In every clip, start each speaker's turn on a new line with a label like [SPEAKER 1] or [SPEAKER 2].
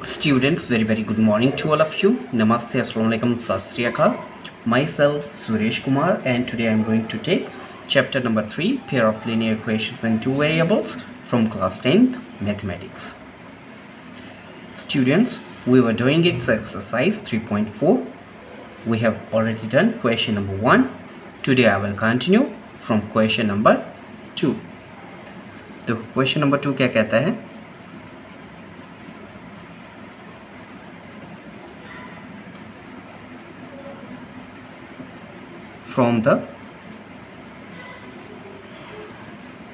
[SPEAKER 1] Students, very good morning to all of you. Namaste, Assalamu alaikum, Sat Sri Akal. Myself Suresh Kumar, and today I am going to take chapter number 3, pair of linear equations and two variables from class 10th mathematics. Students, we were doing its exercise 3.4. We have already done question number 1. Today I will continue from question number 2. तो question number 2 क्या कहता है? From the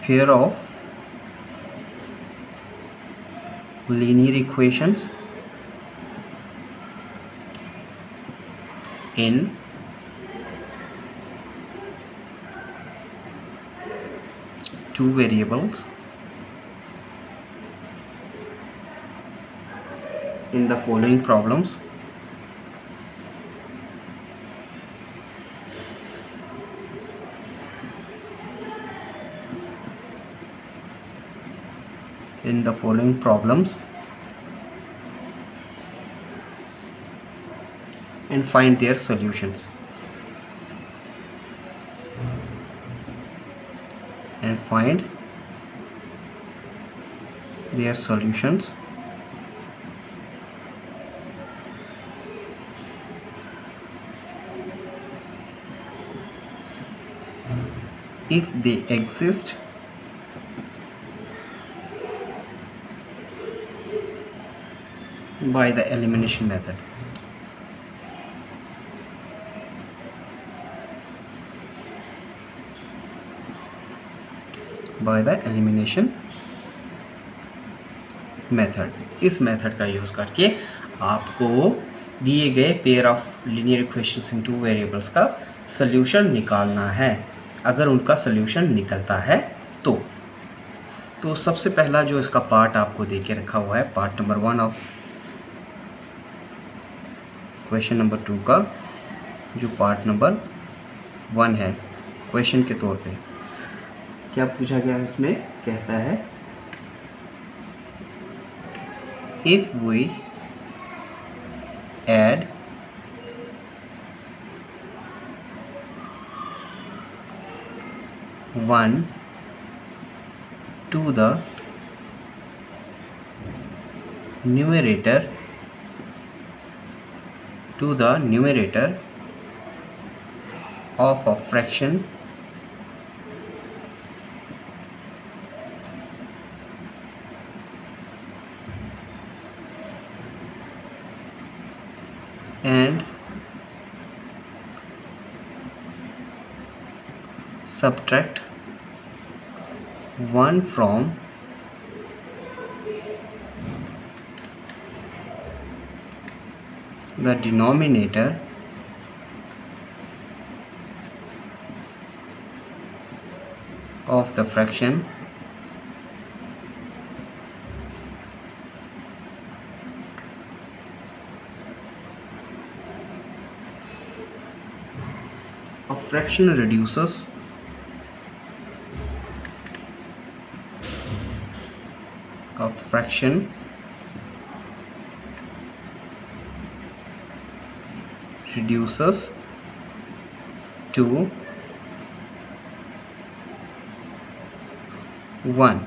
[SPEAKER 1] pair of linear equations in two variables in the following problems. In the following problems and find their solutions. And find their solutions. If they exist by the elimination method. By the elimination method. इस method का use करके आपको दिए गए pair of linear equations in two variables का solution निकालना है। अगर उनका सल्यूशन निकलता है तो सबसे पहला जो इसका पार्ट आपको दे के रखा हुआ है, part number 1 of question number 2 का जो पार्ट नंबर 1 है, क्वेश्चन के तौर पे क्या पूछा गया है, उसमें कहता है if we add one to the numerator of a fraction and subtract 1 from the denominator of the fraction a fraction reduces to 1।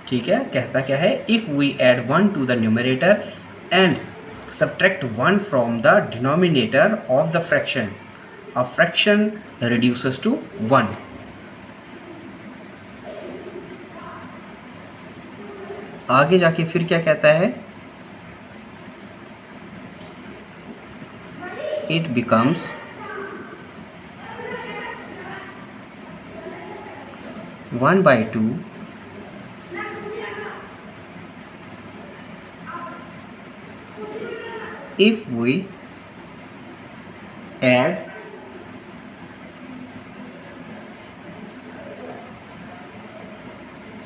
[SPEAKER 1] ठीक है, कहता क्या है, if we add 1 to the numerator and subtract 1 from the denominator of the fraction, a fraction reduces to 1। आगे जाके फिर क्या कहता है, it becomes one by 2 if we add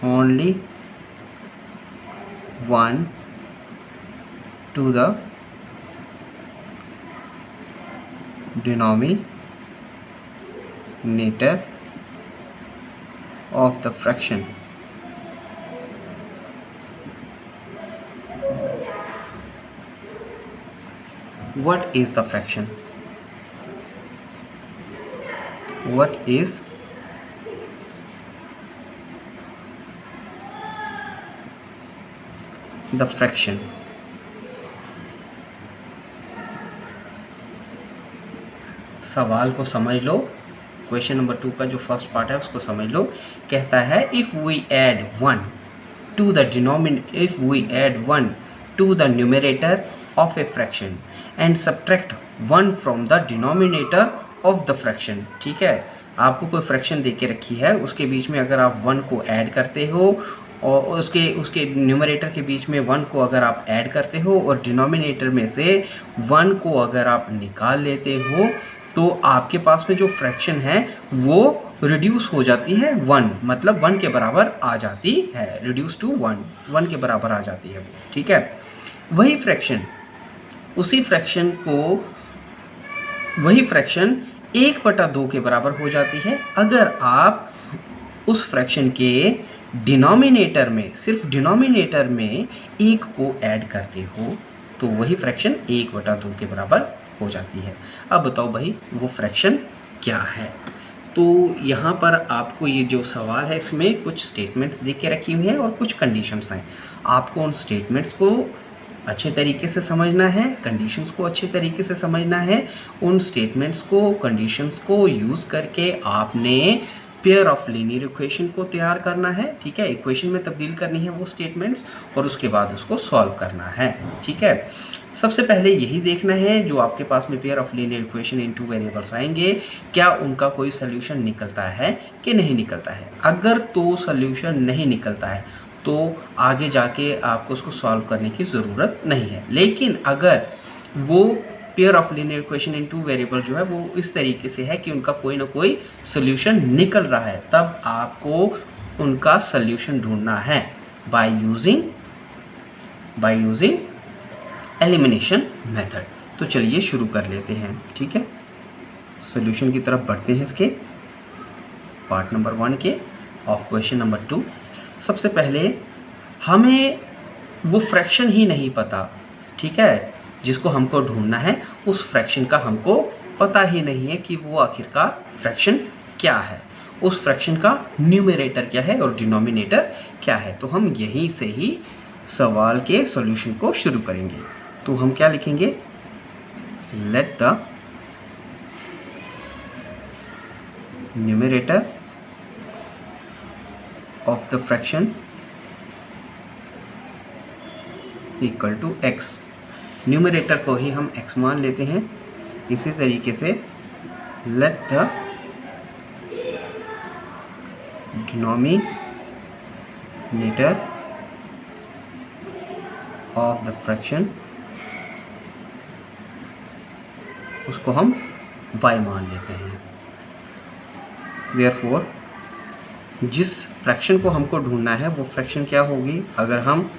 [SPEAKER 1] only 1 to the denominator of the fraction। What is the fraction? What is the fraction? सवाल को समझ लो, question number 2 का जो फर्स्ट पार्ट है उसको समझ लो। कहता है if we add 1 to the denominator, if we add 1 to the numerator of a fraction and subtract 1 from the denominator of the fraction. ठीक है, आपको कोई फ्रैक्शन दे के रखी है, उसके बीच में अगर आप 1 को ऐड करते हो और उसके न्यूमरेटर के बीच में 1 को अगर आप ऐड करते हो और डिनोमिनेटर में से 1 को अगर आप निकाल लेते हो तो आपके पास में जो फ्रैक्शन है वो रिड्यूस हो जाती है 1, मतलब 1 के बराबर आ जाती है, रिड्यूस टू 1 के बराबर आ जाती है वो। ठीक है, वही फ्रैक्शन 1/2 के बराबर हो जाती है अगर आप उस फ्रैक्शन के डिनोमिनेटर में, सिर्फ डिनोमिनेटर में 1 को ऐड करते हो तो वही फ्रैक्शन 1/2 के बराबर हो जाती है। अब बताओ भाई वो फ्रैक्शन क्या है। तो यहाँ पर आपको ये जो सवाल है इसमें कुछ स्टेटमेंट्स दे के रखी हुई हैं और कुछ कंडीशंस हैं। आपको उन स्टेटमेंट्स को अच्छे तरीके से समझना है, कंडीशंस को अच्छे तरीके से समझना है। उन स्टेटमेंट्स को, कंडीशंस को यूज़ करके आपने पेयर ऑफ लीनियर इक्वेशन को तैयार करना है। ठीक है, इक्वेशन में तब्दील करनी है वो स्टेटमेंट्स और उसके बाद उसको सॉल्व करना है। ठीक है, सबसे पहले यही देखना है जो आपके पास में pair of linear equation in 2 variables आएंगे, क्या उनका कोई सोल्यूशन निकलता है कि नहीं निकलता है। अगर तो सोल्यूशन नहीं निकलता है तो आगे जाके आपको उसको सॉल्व करने की ज़रूरत नहीं है। लेकिन अगर वो pair of linear equation in 2 variable जो है वो इस तरीके से है कि उनका कोई ना कोई सोल्यूशन निकल रहा है, तब आपको उनका सोल्यूशन ढूंढना है बाय यूजिंग एलिमिनेशन मेथड। तो चलिए शुरू कर लेते हैं। ठीक है, सोल्यूशन की तरफ बढ़ते हैं इसके पार्ट नंबर 1 के ऑफ क्वेश्चन नंबर 2। सबसे पहले हमें वो फ्रैक्शन ही नहीं पता, ठीक है, जिसको हमको ढूंढना है, उस फ्रैक्शन का हमको पता ही नहीं है कि वो आखिरकार फ्रैक्शन क्या है, उस फ्रैक्शन का न्यूमरेटर क्या है और डिनोमिनेटर क्या है। तो हम यहीं से ही सवाल के सॉल्यूशन को शुरू करेंगे। तो हम क्या लिखेंगे, let the numerator of the fraction equal to x। Numerator को ही हम x मान लेते हैं। इसी तरीके से let the denominator of the fraction, उसको हम y मान लेते हैं। देयरफॉर जिस फ्रैक्शन को हमको ढूंढना है वो फ्रैक्शन क्या होगी, अगर हम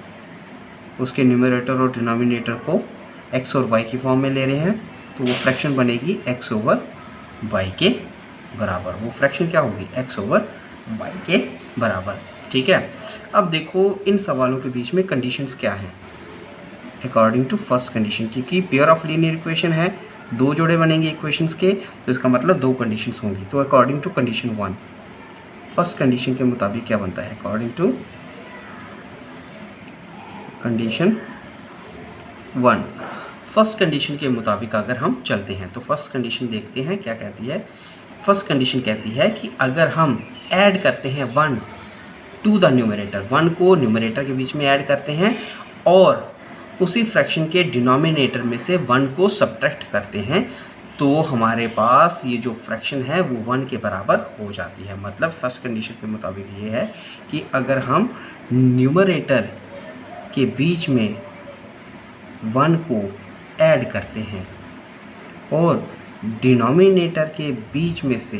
[SPEAKER 1] उसके न्यूमरेटर और डिनोमिनेटर को x और y की फॉर्म में ले रहे हैं तो वो फ्रैक्शन बनेगी x ओवर y के बराबर। वो फ्रैक्शन क्या होगी, x ओवर y के बराबर। ठीक है, अब देखो इन सवालों के बीच में कंडीशंस क्या हैं अकॉर्डिंग टू फर्स्ट कंडीशन, क्योंकि पेयर ऑफ लीनियर इक्वेशन है, 2 जोड़े बनेंगे इक्वेशंस के, तो इसका मतलब 2 कंडीशंस होंगी। तो according to condition 1, first condition के मुताबिक क्या बनता है, according to condition 1, first condition के मुताबिक अगर हम चलते हैं तो फर्स्ट कंडीशन देखते हैं क्या कहती है। फर्स्ट कंडीशन कहती है कि अगर हम ऐड करते हैं 1 टू द न्यूमरेटर, 1 को न्यूमरेटर के बीच में ऐड करते हैं और उसी फ्रैक्शन के डिनोमिनेटर में से 1 को सब्ट्रैक्ट करते हैं, तो हमारे पास ये जो फ्रैक्शन है वो 1 के बराबर हो जाती है। मतलब फर्स्ट कंडीशन के मुताबिक ये है कि अगर हम न्यूमरेटर के बीच में 1 को ऐड करते हैं और डिनोमिनेटर के बीच में से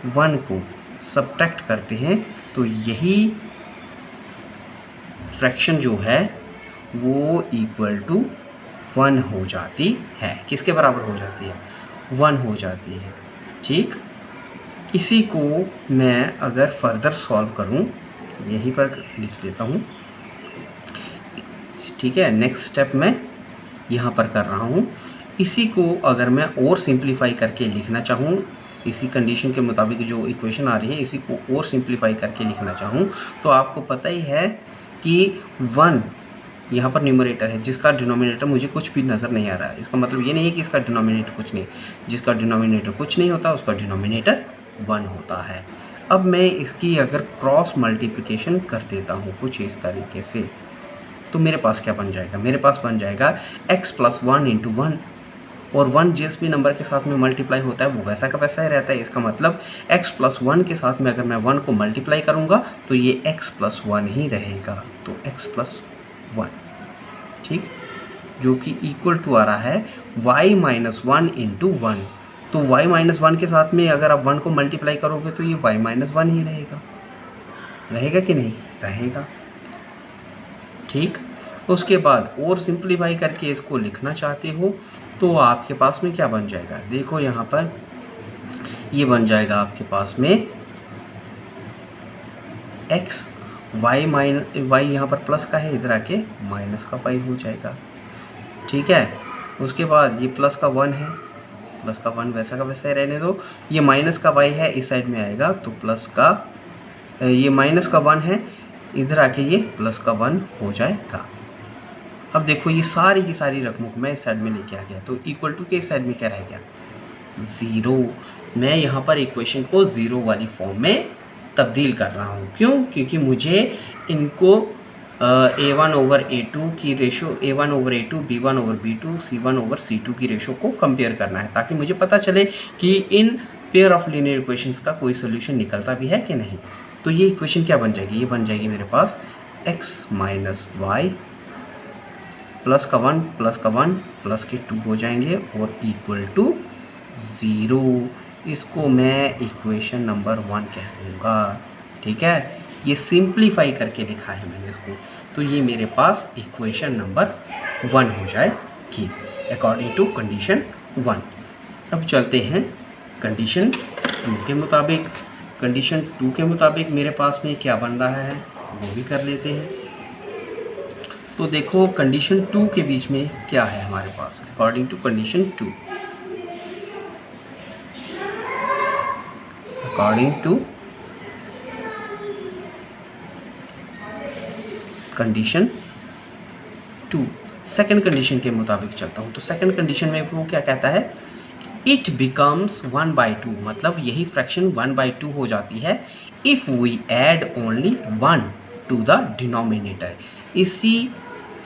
[SPEAKER 1] 1 को सब्ट्रैक्ट करते हैं तो यही फ्रैक्शन जो है वो इक्वल टू 1 हो जाती है। किसके बराबर हो जाती है, 1 हो जाती है। ठीक, इसी को मैं अगर फर्दर सॉल्व करूं, यहीं पर लिख देता हूं। ठीक है। नेक्स्ट स्टेप मैं यहाँ पर कर रहा हूँ। इसी को अगर मैं और सिंप्लीफाई करके लिखना चाहूँ, इसी कंडीशन के मुताबिक जो इक्वेशन आ रही है इसी को और सिंप्लीफाई करके लिखना चाहूँ, तो आपको पता ही है कि 1 यहाँ पर न्यूमरेटर है जिसका डिनोमिनेटर मुझे कुछ भी नज़र नहीं आ रहा है। इसका मतलब ये नहीं है कि इसका डिनोमिनेटर कुछ नहीं, जिसका डिनोमिनेटर कुछ नहीं होता उसका डिनोमिनेटर 1 होता है। अब मैं इसकी अगर क्रॉस मल्टीप्लिकेशन कर देता हूँ कुछ इस तरीके से, तो मेरे पास क्या बन जाएगा, मेरे पास बन जाएगा x + 1 × 1, और 1 जिस भी नंबर के साथ में मल्टीप्लाई होता है वो वैसा का वैसा ही रहता है। इसका मतलब x + 1 के साथ में अगर मैं 1 को मल्टीप्लाई करूँगा तो ये x + 1 ही रहेगा, तो x + 1, ठीक, जो कि इक्वल टू आ रहा है y - 1 × 1। तो y - 1 के साथ में अगर आप 1 को मल्टीप्लाई करोगे तो ये y - 1 ही रहेगा, रहेगा कि नहीं रहेगा, ठीक। उसके बाद और सिंप्लीफाई करके इसको लिखना चाहते हो तो आपके पास में क्या बन जाएगा, देखो यहाँ पर ये बन जाएगा आपके पास में x, y यहाँ पर प्लस का है, इधर आके माइनस का y हो जाएगा, ठीक है। उसके बाद ये प्लस का 1 है, प्लस का 1 वैसा का वैसा ही रहने दो। ये माइनस का y है, इस साइड में आएगा तो प्लस का, ये माइनस का 1 है, इधर आके ये प्लस का 1 हो जाएगा। अब देखो ये सारी की सारी रकमों को मैं इस साइड में लेके आ गया, तो इक्वल टू के इस साइड में क्या रह गया, 0। मैं यहाँ पर इक्वेशन को 0 वाली फॉर्म में तब्दील कर रहा हूँ। क्यों? क्योंकि मुझे इनको a1/a2 की रेशो, a1/a2, b1/b2, c1/c2 की रेशो को कंपेयर करना है, ताकि मुझे पता चले कि in pair of linear equations का कोई सोल्यूशन निकलता भी है कि नहीं। तो ये इक्वेशन क्या बन जाएगी, ये बन जाएगी मेरे पास x - y प्लस का 1 प्लस का 1 प्लस के 2 हो जाएंगे और इक्वल टू 0। इसको मैं इक्वेशन नंबर 1 कह दूँगा, ठीक है। ये सिंप्लीफाई करके लिखा है मैंने इसको, तो ये मेरे पास इक्वेशन नंबर 1 हो जाएगी अकॉर्डिंग टू कंडीशन 1। अब चलते हैं कंडीशन 2 के मुताबिक। कंडीशन 2 के मुताबिक मेरे पास में क्या बन रहा है वो भी कर लेते हैं। तो देखो कंडीशन 2 के बीच में क्या है हमारे पास, according to condition 2, according to condition 2 second condition के मुताबिक चलता हूँ। तो सेकंड कंडीशन में वो क्या कहता है, इट बिकम्स 1/2, मतलब यही फ्रैक्शन 1/2 हो जाती है if we add only 1 to the denominator. इसी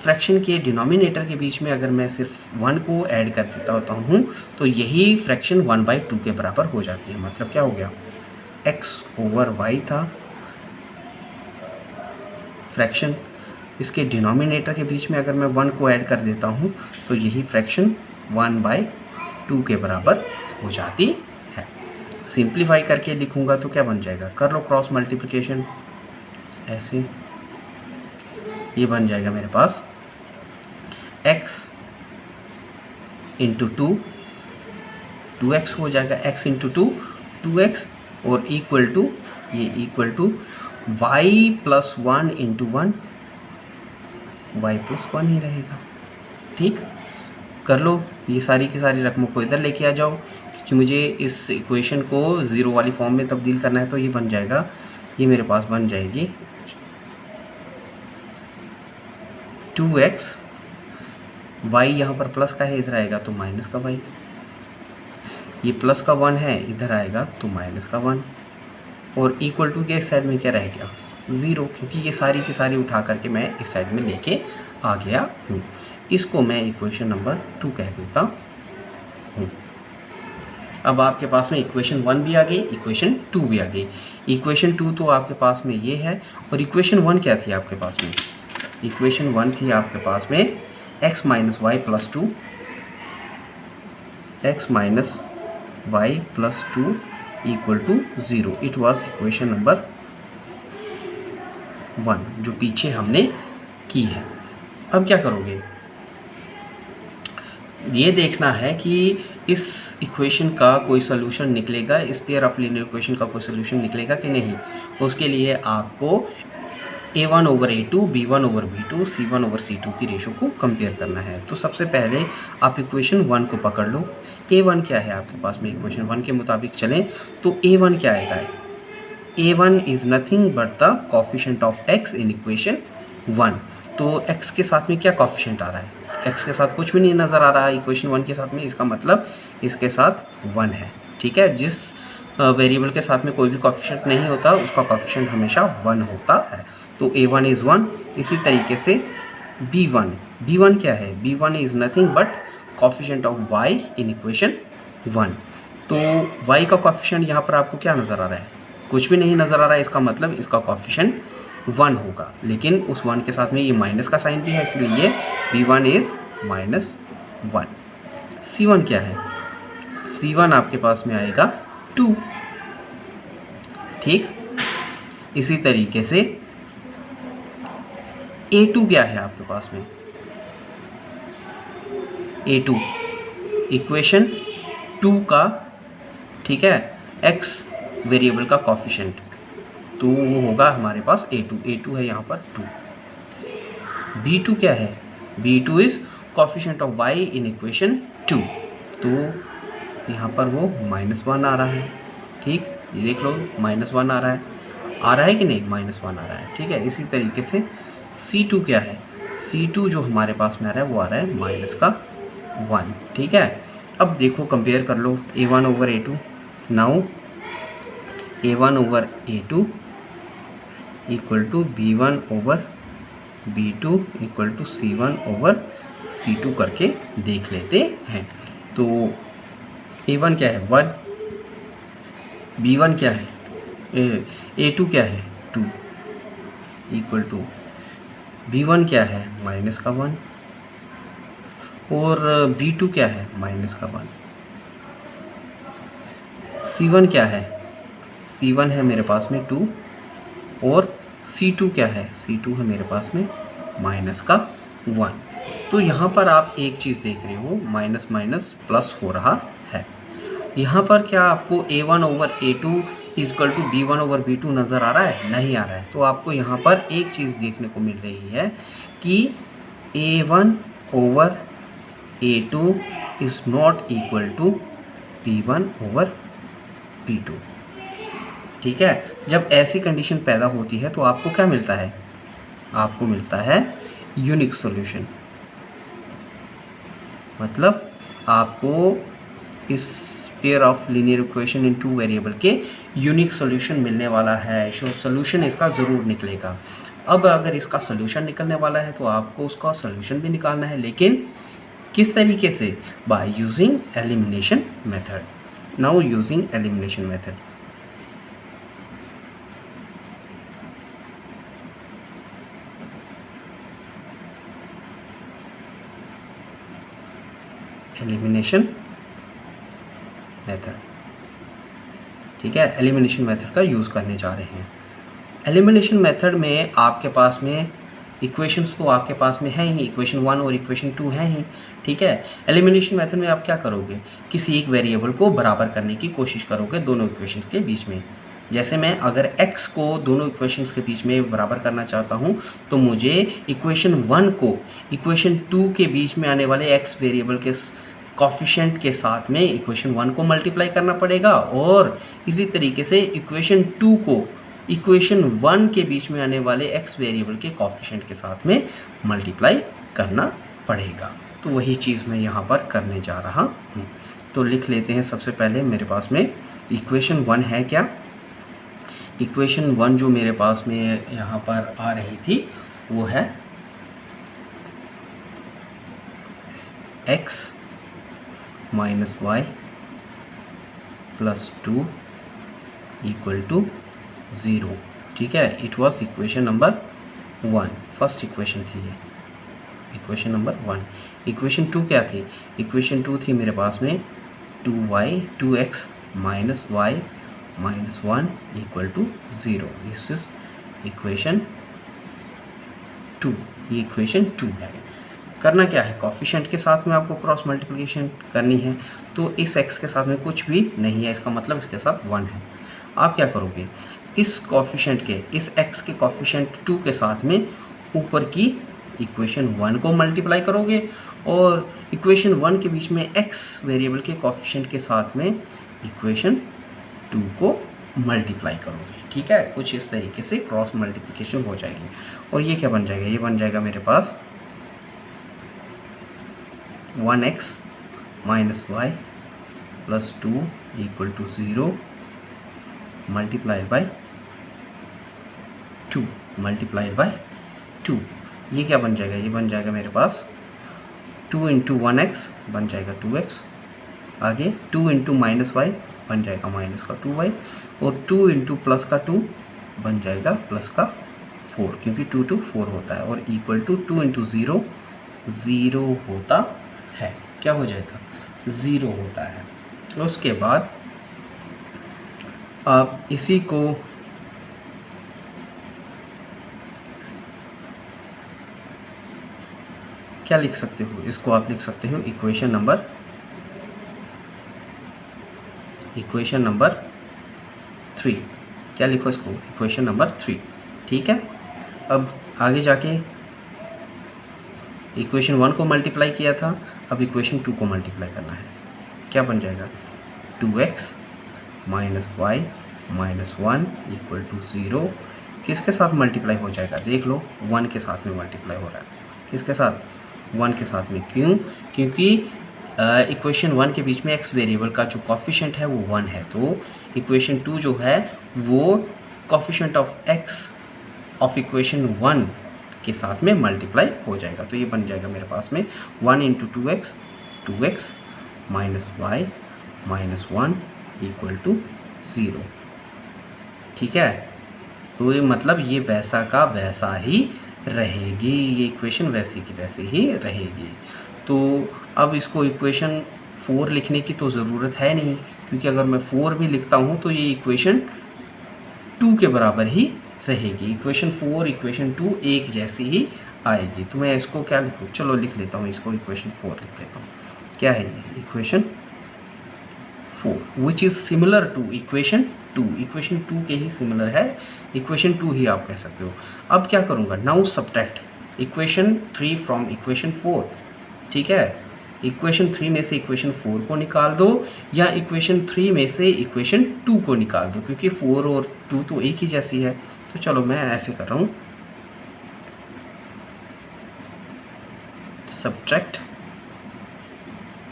[SPEAKER 1] फ्रैक्शन के डिनोमिनेटर के बीच में अगर मैं सिर्फ 1 को ऐड कर देता हूँ तो यही फ्रैक्शन 1/2 के बराबर हो जाती है। मतलब क्या हो गया, x/y था फ्रैक्शन, इसके डिनोमिनेटर के बीच में अगर मैं 1 को ऐड कर देता हूँ तो यही फ्रैक्शन 1/2 के बराबर हो जाती है। सिंप्लीफाई करके लिखूँगा तो क्या बन जाएगा, कर लो क्रॉस मल्टीप्लिकेशन, ऐसे ये बन जाएगा मेरे पास x × 2, 2x हो जाएगा, x × 2 2x, और इक्वल टू ये इक्वल टू y + 1 × 1, y + 1 ही रहेगा, ठीक। कर लो ये सारी की सारी रकमों को इधर लेके आ जाओ, क्योंकि मुझे इस इक्वेशन को 0 वाली फॉर्म में तब्दील करना है। तो ये बन जाएगा, ये मेरे पास बन जाएगी 2x, y यहाँ पर प्लस का है, इधर आएगा तो माइनस का y, ये प्लस का 1 है, इधर आएगा तो माइनस का 1, और इक्वल टू के इस साइड में क्या रह गया, 0, क्योंकि ये सारी की सारी उठा करके मैं इस साइड में लेके आ गया हूँ। इसको मैं इक्वेशन नंबर 2 कह देता हूँ। अब आपके पास में इक्वेशन 1 भी आ गई, इक्वेशन 2 भी आ गई। इक्वेशन 2 तो आपके पास में ये है, और इक्वेशन 1 क्या थी आपके पास में, इक्वेशन 1 थी आपके पास में x - y + 2, x - y + 2 equal to 0। It was equation number 1 जो पीछे हमने की है। अब क्या करोगे, ये देखना है कि इस इक्वेशन का कोई सोल्यूशन निकलेगा, इस पेयर ऑफ लीनियर इक्वेशन का कोई सोल्यूशन निकलेगा कि नहीं। उसके लिए आपको A1 over A2, B1 over B2, C1 over C2 की रेशो को कंपेयर करना है। तो सबसे पहले आप इक्वेशन 1 को पकड़ लो। A1 क्या है आपके पास में, इक्वेशन 1 के मुताबिक चलें तो A1 क्या आएगा, A1 is nothing but the coefficient of x in equation 1। तो x के साथ में क्या कोफिशिएंट आ रहा है, x के साथ कुछ भी नहीं नज़र आ रहा है इक्वेशन 1 के साथ में, इसका मतलब इसके साथ 1 है। ठीक है, जिस वेरिएबल के साथ में कोई भी कोफिशिएंट नहीं होता उसका कोफिशिएंट हमेशा 1 होता है। तो A1 इज़ 1। इसी तरीके से B1 क्या है, B1 is nothing but coefficient of y in equation 1। तो y का कोफिशिएंट यहाँ पर आपको क्या नज़र आ रहा है, कुछ भी नहीं नज़र आ रहा है, इसका मतलब इसका कोफिशिएंट 1 होगा। लेकिन उस 1 के साथ में ये माइनस का साइन भी है, इसलिए B1 इज़ -1। C1 क्या है, C1 आपके पास में आएगा 2। ठीक, इसी तरीके से A2 क्या है आपके पास में, A2 इक्वेशन 2 का, ठीक है, x वेरिएबल का कोफिशिएंट, तो वो होगा हमारे पास A2 है यहाँ पर 2। B2 क्या है, B2 is coefficient of y in equation 2, तो यहाँ पर वो -1 आ रहा है। ठीक, ये देख लो -1 आ रहा है कि नहीं, -1 आ रहा है। ठीक है, इसी तरीके से C2 क्या है, C2 जो हमारे पास में आ रहा है वो आ रहा है -1। ठीक है, अब देखो कंपेयर कर लो A1 over A2। Now A1 over A2 equal to B1 over B2 equal to C1 over C2 करके देख लेते हैं। तो A1 क्या है 1, B1 क्या है, A2 क्या है 2 इक्वल टू B1 क्या है -1 और B2 क्या है -1। C1 क्या है, C1 है मेरे पास में 2 और C2 क्या है, C2 है मेरे पास में -1। तो यहाँ पर आप एक चीज़ देख रहे हो, माइनस माइनस प्लस हो रहा है। यहाँ पर क्या आपको A1 over A2 equal to B1 over B2 नज़र आ रहा है, नहीं आ रहा है। तो आपको यहाँ पर एक चीज़ देखने को मिल रही है कि A1 over A2 is not equal to B1 over B2। ठीक है, जब ऐसी कंडीशन पैदा होती है तो आपको क्या मिलता है, आपको मिलता है यूनिक सॉल्यूशन। मतलब आपको इस pair of linear equation in 2 variable के यूनिक सॉल्यूशन मिलने वाला है। सो सॉल्यूशन इसका ज़रूर निकलेगा। अब अगर इसका सॉल्यूशन निकलने वाला है तो आपको उसका सॉल्यूशन भी निकालना है, लेकिन किस तरीके से, by using elimination method. Now using elimination method, elimination method. ठीक है, एलिमिनेशन मेथड का यूज़ करने जा रहे हैं। एलिमिनेशन मेथड में आपके पास में इक्वेशंस तो आपके पास में है ही, इक्वेशन 1 और इक्वेशन 2 है ही। ठीक है, एलिमिनेशन मेथड में आप क्या करोगे, किसी एक वेरिएबल को बराबर करने की कोशिश करोगे दोनों इक्वेशंस के बीच में। जैसे मैं अगर x को दोनों इक्वेशंस के बीच में बराबर करना चाहता हूँ तो मुझे इक्वेशन 1 को इक्वेशन 2 के बीच में आने वाले x वेरिएबल के कोफिशिएंट के साथ में इक्वेशन 1 को मल्टीप्लाई करना पड़ेगा, और इसी तरीके से इक्वेशन 2 को इक्वेशन 1 के बीच में आने वाले x वेरिएबल के कोफिशिएंट के साथ में मल्टीप्लाई करना पड़ेगा। तो वही चीज़ मैं यहाँ पर करने जा रहा हूँ। तो लिख लेते हैं, सबसे पहले मेरे पास में इक्वेशन 1 है क्या, इक्वेशन 1 जो मेरे पास में यहाँ पर आ रही थी वो है x minus y plus 2 equal to 0। ठीक है, it was equation number 1, first equation थी ये, इक्वेशन नंबर 1। इक्वेशन 2 क्या थी, इक्वेशन 2 थी मेरे पास में 2x minus y minus 1 equal to 0। This is equation 2, ये इक्वेशन 2 है। करना क्या है, कोफिशिएंट के साथ में आपको क्रॉस मल्टीप्लिकेशन करनी है। तो इस x के साथ में कुछ भी नहीं है, इसका मतलब इसके साथ 1 है। आप क्या करोगे, इस कॉफिशेंट के, इस x के कॉफिशेंट 2 के साथ में ऊपर की इक्वेशन 1 को मल्टीप्लाई करोगे और इक्वेशन 1 के बीच में x वेरिएबल के कॉफिशेंट के साथ में इक्वेशन 2 को मल्टीप्लाई करोगे। ठीक है, कुछ इस तरीके से क्रॉस मल्टीप्लिकेशन हो जाएगी। और ये क्या बन जाएगा, ये बन जाएगा मेरे पास 1x minus Y plus 2 equal to 0 multiplied by 2 multiplied by 2। ये क्या बन जाएगा, ये बन जाएगा मेरे पास 2 इंटू 1x बन जाएगा 2x, आगे 2 इंटू माइनस वाई बन जाएगा माइनस का 2y, और 2 इंटू प्लस का 2 बन जाएगा प्लस का 4, क्योंकि 2 to 4 होता है, और इक्वल टू 2 इंटू 0 0 होता है। क्या हो जाएगा, 0 होता है। उसके बाद आप इसी को क्या लिख सकते हो, इसको आप लिख सकते हो इक्वेशन नंबर 3। क्या लिखो इसको, इक्वेशन नंबर 3। ठीक है, अब आगे जाके इक्वेशन 1 को मल्टीप्लाई किया था, अब इक्वेशन 2 को मल्टीप्लाई करना है। क्या बन जाएगा, 2x minus Y minus 1 equal to 0। किसके साथ मल्टीप्लाई हो जाएगा, देख लो 1 के साथ में मल्टीप्लाई हो रहा है। किसके साथ, 1 के साथ में। क्यों, क्योंकि इक्वेशन 1 के बीच में x वेरिएबल का जो कॉफिशेंट है वो 1 है, तो इक्वेशन 2 जो है वो coefficient of x of equation 1 के साथ में मल्टीप्लाई हो जाएगा। तो ये बन जाएगा मेरे पास में 1 into 2x minus Y minus 1 equal to 0। ठीक है, तो ये मतलब ये वैसा का वैसा ही रहेगी, ये इक्वेशन वैसी की वैसी ही रहेगी। तो अब इसको इक्वेशन 4 लिखने की तो ज़रूरत है नहीं, क्योंकि अगर मैं 4 भी लिखता हूँ तो ये इक्वेशन 2 के बराबर ही रहेगी। इक्वेशन 4 इक्वेशन 2 एक जैसी ही आएगी। तो मैं इसको क्या लिखूँ, चलो लिख लेता हूँ इसको, इक्वेशन 4 लिख लेता हूँ। क्या है ये, equation 4 which is similar to equation 2। Equation 2 के ही सिमिलर है, इक्वेशन 2 ही आप कह सकते हो। अब क्या करूँगा, now subtract equation 3 from equation 4। ठीक है, इक्वेशन 3 में से इक्वेशन 4 को निकाल दो, या इक्वेशन 3 में से इक्वेशन 2 को निकाल दो, क्योंकि 4 और 2 तो एक ही जैसी है। तो चलो मैं ऐसे कर रहा हूँ, subtract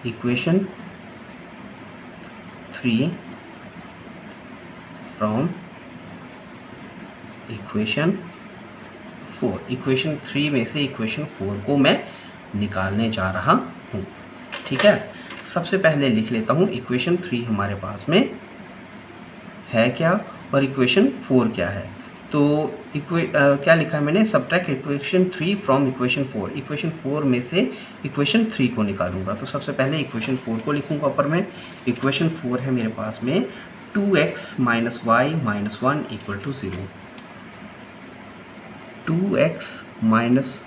[SPEAKER 1] equation 3 from equation 4। Equation 3 में से इक्वेशन 4 को मैं निकालने जा रहा हूँ। ठीक है, सबसे पहले लिख लेता हूँ इक्वेशन 3 हमारे पास में है क्या, और इक्वेशन 4 क्या है। तो क्या लिखा है मैंने, subtract equation 3 from equation 4। Equation 4 में से इक्वेशन 3 को निकालूंगा। तो सबसे पहले इक्वेशन 4 को लिखूंगा ऊपर में। इक्वेशन 4 है मेरे पास में 2x minus Y minus 1 equal to 0। 2x minus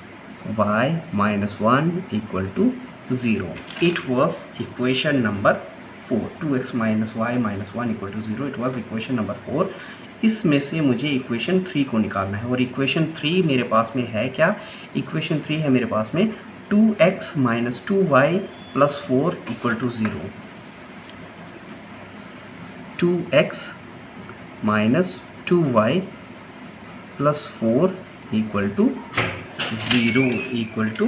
[SPEAKER 1] y minus 1 equal to 0. It was equation number 4. 2x minus y minus 1 equal to 0. It was equation number 4. इसमें से मुझे इक्वेशन 3 को निकालना है, और इक्वेशन 3 मेरे पास में है क्या, इक्वेशन 3 है मेरे पास में 2x minus 2y plus 4 equal to 0। 2x minus 2y plus 4 equal to 0 equal to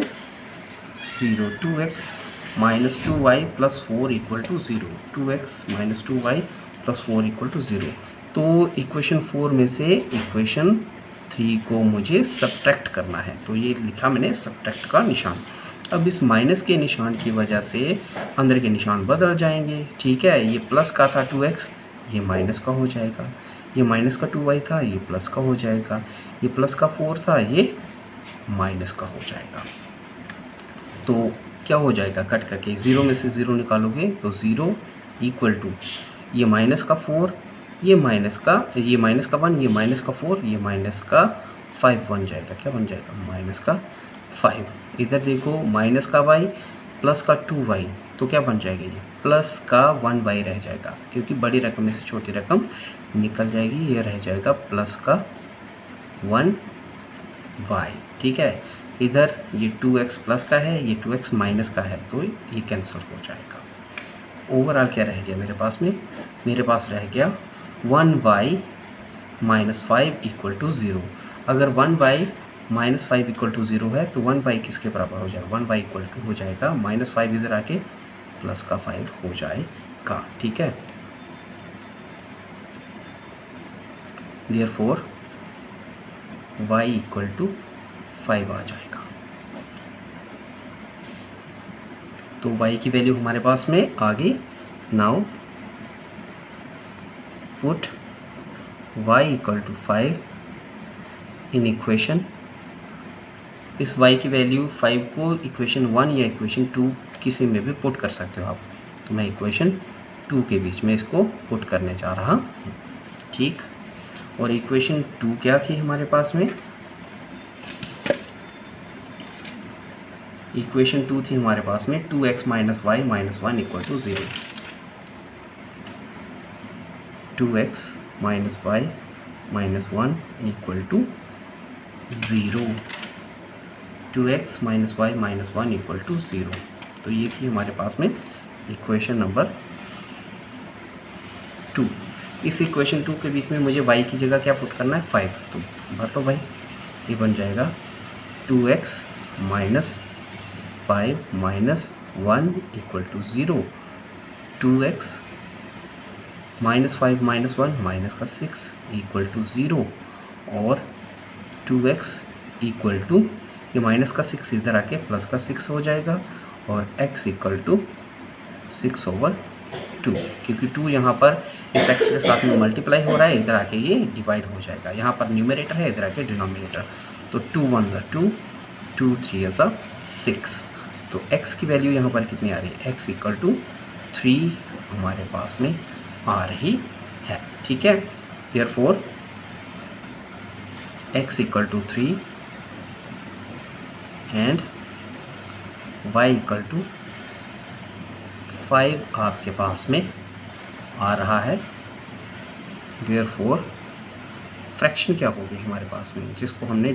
[SPEAKER 1] 0। 2x minus 2y plus 4 equal to 0। 2x minus 2y plus 4 equal to 0। तो इक्वेशन 4 में से इक्वेशन 3 को मुझे सब्ट्रैक्ट करना है, तो ये लिखा मैंने सब्ट्रैक्ट का निशान। अब इस माइनस के निशान की वजह से अंदर के निशान बदल जाएंगे। ठीक है, ये प्लस का था 2x, ये माइनस का हो जाएगा। ये माइनस का 2y था, ये प्लस का हो जाएगा। ये प्लस का 4 था, ये माइनस का हो जाएगा। तो क्या हो जाएगा, कट करके 0 में से 0 निकालोगे तो 0 इक्वल टू ये माइनस का 4, ये माइनस का 1, ये माइनस का 4, ये माइनस का 5 बन जाएगा। क्या बन जाएगा, माइनस का 5। इधर देखो माइनस का y प्लस का 2y, तो क्या बन जाएगा, ये प्लस का 1y रह जाएगा, क्योंकि बड़ी रकम में से छोटी रकम निकल जाएगी, ये रह जाएगा प्लस का 1y। ठीक है, इधर ये 2x प्लस का है, ये 2x माइनस का है, तो ये कैंसिल हो जाएगा। ओवरऑल क्या रह गया मेरे पास में? मेरे पास रह गया 1y माइनस 5 इक्वल टू 0। अगर 1y माइनस 5 इक्वल टू 0 है तो 1y किसके बराबर हो जाएगा? 1y इक्वल टू हो जाएगा माइनस 5 इधर आके प्लस का 5 हो जाएगा। ठीक है, देयरफॉर y इक्वल टू 5 आ जाएगा। तो y की वैल्यू हमारे पास में आ गई। Now put y equal to 5 in equation. इस y की वैल्यू 5 को इक्वेशन 1 या इक्वेशन 2 किसी में भी पुट कर सकते हो आप। तो मैं इक्वेशन 2 के बीच में इसको पुट करने जा रहा हूँ। ठीक, और इक्वेशन 2 क्या थी हमारे पास में? इक्वेशन 2 थी हमारे पास में 2x minus Y minus 1 equal to 0। 2x minus Y minus 1 equal to 0। 2x minus Y minus 1 equal to 0। तो ये थी हमारे पास में इक्वेशन नंबर 2। इस इक्वेशन 2 के बीच में मुझे y की जगह क्या पुट करना है? 5। तो भर लो भाई, ये बन जाएगा 2x minus 5 minus 1 equal to 0। 2x minus 5 minus 1 minus का 6 इक्वल टू 0। और 2x इक्वल टू ये माइनस का 6 इधर आके प्लस का 6 हो जाएगा, और x इक्वल टू 6/2, क्योंकि 2 यहाँ पर इस x के साथ में मल्टीप्लाई हो रहा है, इधर आके ये डिवाइड हो जाएगा। यहाँ पर न्यूमरेटर है, इधर आके डिनोमिनेटर। तो 2 1 ज़ा 2, 2 3 ज़ा 6। तो x की वैल्यू यहाँ पर कितनी आ रही है? x इक्वल टू 3 हमारे पास में आ रही है। ठीक है, therefore x equal to 3 and y equal to 5 आपके पास में आ रहा है। देयरफॉर फ्रैक्शन क्या होगी हमारे पास में, जिसको हमने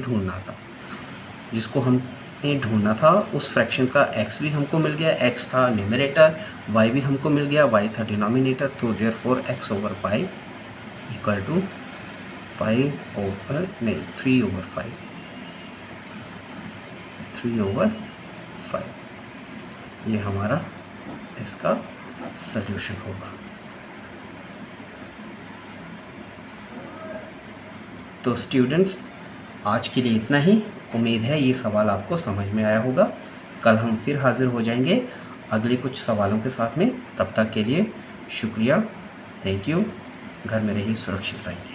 [SPEAKER 1] ढूंढना था, उस फ्रैक्शन का x भी हमको मिल गया। x था न्यूमरेटर, y भी हमको मिल गया, y था डिनोमिनेटर। तो therefore x over 5 equal to 3 over 5। ये हमारा इसका सल्यूशन होगा। तो स्टूडेंट्स, आज के लिए इतना ही। उम्मीद है ये सवाल आपको समझ में आया होगा। कल हम फिर हाजिर हो जाएंगे अगले कुछ सवालों के साथ में। तब तक के लिए शुक्रिया, थैंक यू। घर में रहिए, सुरक्षित रहिए।